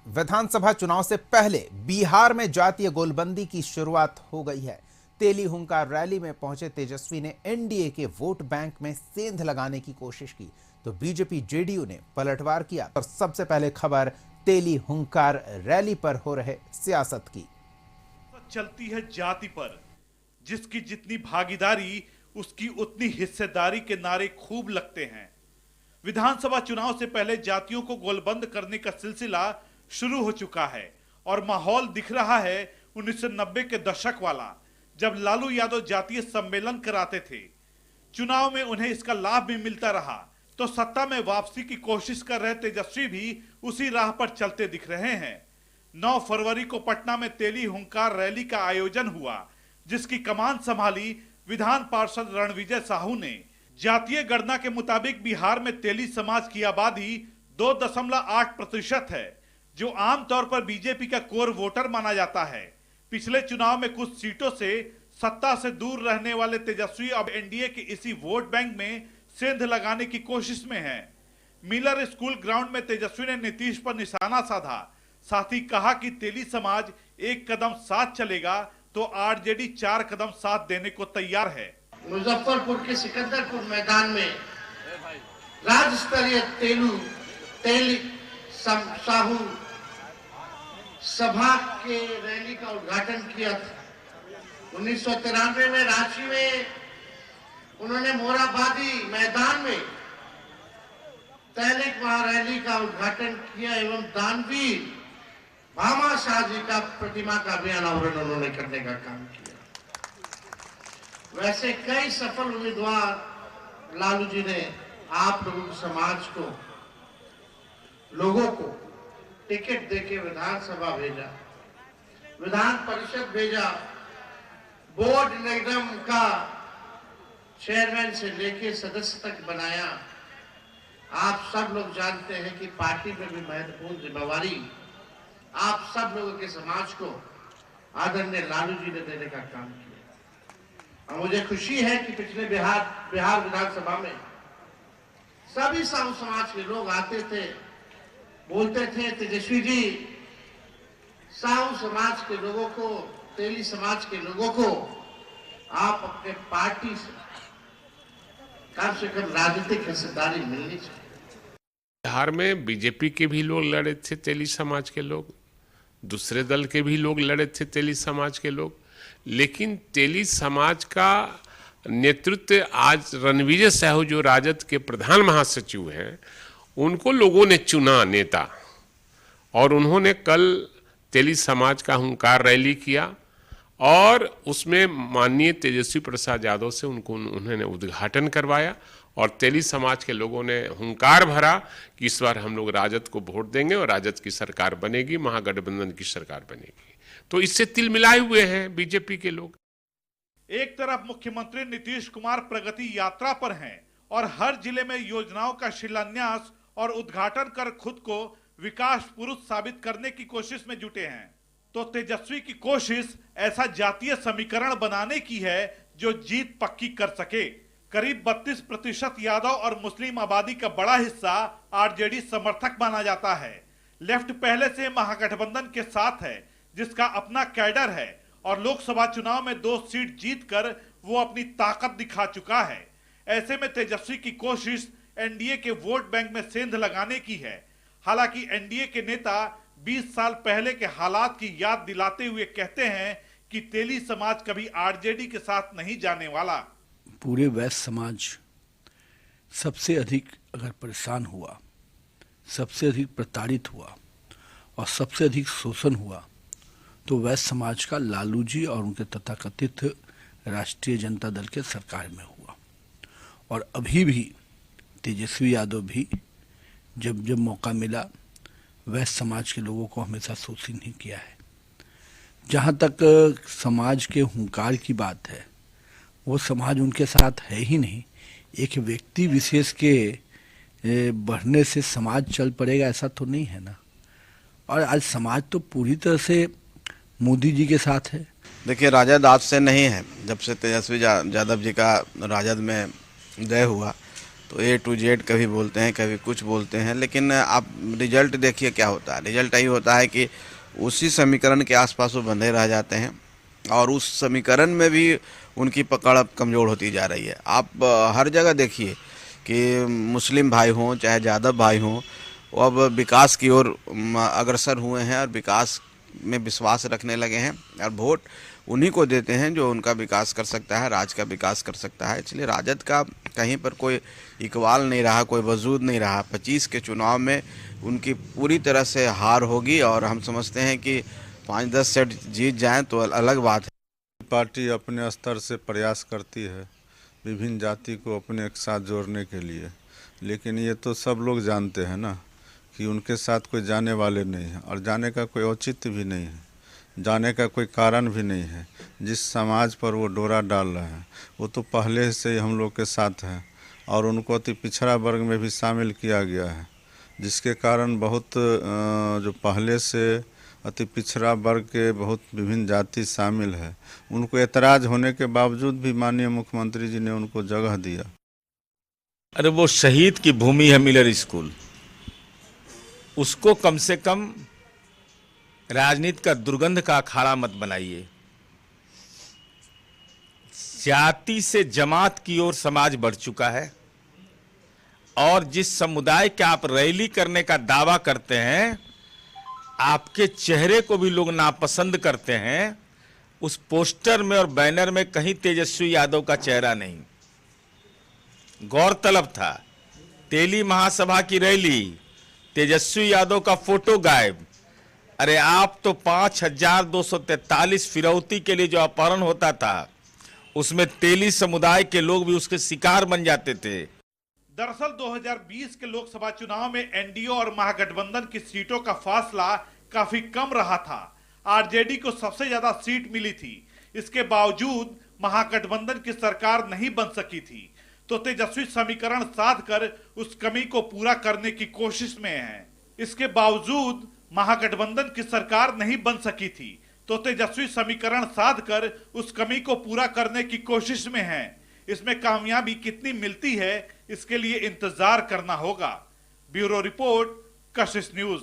विधानसभा चुनाव से पहले बिहार में जातीय गोलबंदी की शुरुआत हो गई है। तेली हुंकार रैली में पहुंचे तेजस्वी ने एनडीए के वोट बैंक में सेंध लगाने की कोशिश की तो बीजेपी जेडीयू ने पलटवार किया। और सबसे पहले खबर तेली हुंकार रैली पर हो रहे सियासत की। चलती है जाति पर, जिसकी जितनी भागीदारी उसकी उतनी हिस्सेदारी के नारे खूब लगते हैं। विधानसभा चुनाव से पहले जातियों को गोलबंद करने का सिलसिला शुरू हो चुका है और माहौल दिख रहा है 1990 के दशक वाला, जब लालू यादव जातीय सम्मेलन कराते थे। चुनाव में उन्हें इसका लाभ भी मिलता रहा तो सत्ता में वापसी की कोशिश कर रहे तेजस्वी भी उसी राह पर चलते दिख रहे हैं। 9 फरवरी को पटना में तेली हुंकार रैली का आयोजन हुआ, जिसकी कमान संभाली विधान पार्षद रणविजय साहू ने। जातीय गणना के मुताबिक बिहार में तेली समाज की आबादी 2.8% है, जो आमतौर पर बीजेपी का कोर वोटर माना जाता है। पिछले चुनाव में कुछ सीटों से सत्ता से दूर रहने वाले तेजस्वी अब एनडीए के इसी वोट बैंक में सेंध लगाने की कोशिश में हैं। मिलर स्कूल ग्राउंड में तेजस्वी ने नीतीश पर निशाना साधा, साथ ही कहा कि तेली समाज एक कदम साथ चलेगा तो आरजेडी 4 कदम साथ देने को तैयार है। मुजफ्फरपुर के सिकंदरपुर मैदान में राज्य स्तरीय तेली साहू सभा के रैली का उद्घाटन किया था। 1993 में रांची में उन्होंने मोराबादी मैदान में तैलिक महारैली का उद्घाटन किया एवं दानवीर भामा शाह जी का प्रतिमा का भी अनावरण उन्होंने करने का काम किया। वैसे कई सफल उम्मीदवार लालू जी ने आप लोगों के समाज को, लोगों को टिकट देके विधानसभा भेजा, विधान परिषद भेजा, बोर्ड निगम का चेयरमैन से लेके सदस्य तक बनाया। आप सब लोग जानते हैं कि पार्टी में भी महत्वपूर्ण जिम्मेवारी आप सब लोगों के समाज को आदरणीय लालू जी ने देने का काम किया। और मुझे खुशी है कि पिछले बिहार विधानसभा में सभी साहू समाज के लोग आते थे, बोलते थे तेजस्वी जी साहू समाज के लोगों को, तेली समाज के लोगों को आप अपने पार्टी से कम राजनीतिक हिस्सेदारी मिलनी चाहिए। बिहार में बीजेपी के भी लोग लड़े थे, तेली समाज के लोग, दूसरे दल के भी लोग लड़े थे, तेली समाज के लोग। लेकिन तेली समाज का नेतृत्व आज रणविजय साहू जो राजद के प्रधान महासचिव हैं, उनको लोगों ने चुना नेता, और उन्होंने कल तेली समाज का हुंकार रैली किया और उसमें माननीय तेजस्वी प्रसाद यादव से उन्होंने उद्घाटन करवाया और तेली समाज के लोगों ने हुंकार भरा कि इस बार हम लोग राजद को वोट देंगे और राजद की सरकार बनेगी, महागठबंधन की सरकार बनेगी। तो इससे तिल मिलाए हुए हैं बीजेपी के लोग। एक तरफ मुख्यमंत्री नीतीश कुमार प्रगति यात्रा पर हैं और हर जिले में योजनाओं का शिलान्यास और उद्घाटन कर खुद को विकास पुरुष साबित करने की कोशिश में जुटे हैं, तो तेजस्वी की कोशिश ऐसा जातीय समीकरण बनाने की है जो जीत पक्की कर सके। करीब 32% यादव और मुस्लिम आबादी का बड़ा हिस्सा आरजेडी समर्थक माना जाता है। लेफ्ट पहले से महागठबंधन के साथ है, जिसका अपना कैडर है और लोकसभा चुनाव में 2 सीट जीतकर वो अपनी ताकत दिखा चुका है। ऐसे में तेजस्वी की कोशिश एनडीए के वोट बैंक में सेंध लगाने की है। हालांकि एनडीए के नेता 20 साल पहले के हालात की याद दिलाते हुए कहते हैं कि तेली समाज कभी आरजेडी के साथ नहीं जाने वाला। पूरे वैश्य समाज सबसे अधिक अगर परेशान हुआ, सबसे अधिक प्रताड़ित हुआ और सबसे अधिक शोषण हुआ तो वैश्य समाज का लालू जी और उनके तथाकथित राष्ट्रीय जनता दल के सरकार में हुआ। और अभी भी तेजस्वी यादव भी जब मौका मिला वैश्य समाज के लोगों को हमेशा शोषित नहीं किया है। जहाँ तक समाज के हुंकार की बात है, वो समाज उनके साथ है ही नहीं। एक व्यक्ति विशेष के बढ़ने से समाज चल पड़ेगा ऐसा तो नहीं है ना। और आज समाज तो पूरी तरह से मोदी जी के साथ है। देखिए, राजद आज से नहीं है। जब से तेजस्वी यादव जी का राजद में जय हुआ तो A to Z कभी बोलते हैं, कभी कुछ बोलते हैं, लेकिन आप रिजल्ट देखिए क्या होता है। रिजल्ट यही होता है कि उसी समीकरण के आसपास वो बंधे रह जाते हैं और उस समीकरण में भी उनकी पकड़ अब कमज़ोर होती जा रही है। आप हर जगह देखिए कि मुस्लिम भाई हों चाहे यादव भाई हों, वो अब विकास की ओर अग्रसर हुए हैं और विकास में विश्वास रखने लगे हैं और वोट उन्हीं को देते हैं जो उनका विकास कर सकता है, राज्य का विकास कर सकता है। इसलिए राजद का कहीं पर कोई इकबाल नहीं रहा, कोई वजूद नहीं रहा। 25 के चुनाव में उनकी पूरी तरह से हार होगी और हम समझते हैं कि 5-10 सीट जीत जाएं तो अलग बात है। पार्टी अपने स्तर से प्रयास करती है विभिन्न जाति को अपने एक साथ जोड़ने के लिए, लेकिन ये तो सब लोग जानते हैं ना कि उनके साथ कोई जाने वाले नहीं हैं और जाने का कोई औचित्य भी नहीं है, जाने का कोई कारण भी नहीं है। जिस समाज पर वो डोरा डाल रहे हैं वो तो पहले से ही हम लोग के साथ हैं और उनको अति पिछड़ा वर्ग में भी शामिल किया गया है, जिसके कारण बहुत जो पहले से अति पिछड़ा वर्ग के बहुत विभिन्न जाति शामिल है, उनको एतराज़ होने के बावजूद भी माननीय मुख्यमंत्री जी ने उनको जगह दिया। अरे वो शहीद की भूमि है मिलर स्कूल, उसको कम से कम राजनीति का दुर्गंध का अखाड़ा मत बनाइए। जाति से जमात की ओर समाज बढ़ चुका है और जिस समुदाय के आप रैली करने का दावा करते हैं, आपके चेहरे को भी लोग नापसंद करते हैं, उस पोस्टर में और बैनर में कहीं तेजस्वी यादव का चेहरा नहीं। गौरतलब था तेली महासभा की रैली, तेजस्वी यादव का फोटो गायब। अरे आप तो 5243 फिरौती के लिए जो अपहरण होता था उसमें तेली समुदाय के लोग भी उसके शिकार बन जाते थे। दरअसल 2020 के लोकसभा चुनाव में एनडीए और महागठबंधन की सीटों का फासला काफी कम रहा था। आरजेडी को सबसे ज्यादा सीट मिली थी। इसके बावजूद महागठबंधन की सरकार नहीं बन सकी थी, तो तेजस्वी समीकरण साधकर उस कमी को पूरा करने की कोशिश में है। इसके बावजूद महागठबंधन की सरकार नहीं बन सकी थी, तो तेजस्वी समीकरण साधकर उस कमी को पूरा करने की कोशिश में है। इसमें कामयाबी कितनी मिलती है, इसके लिए इंतजार करना होगा। ब्यूरो रिपोर्ट, कशिश न्यूज।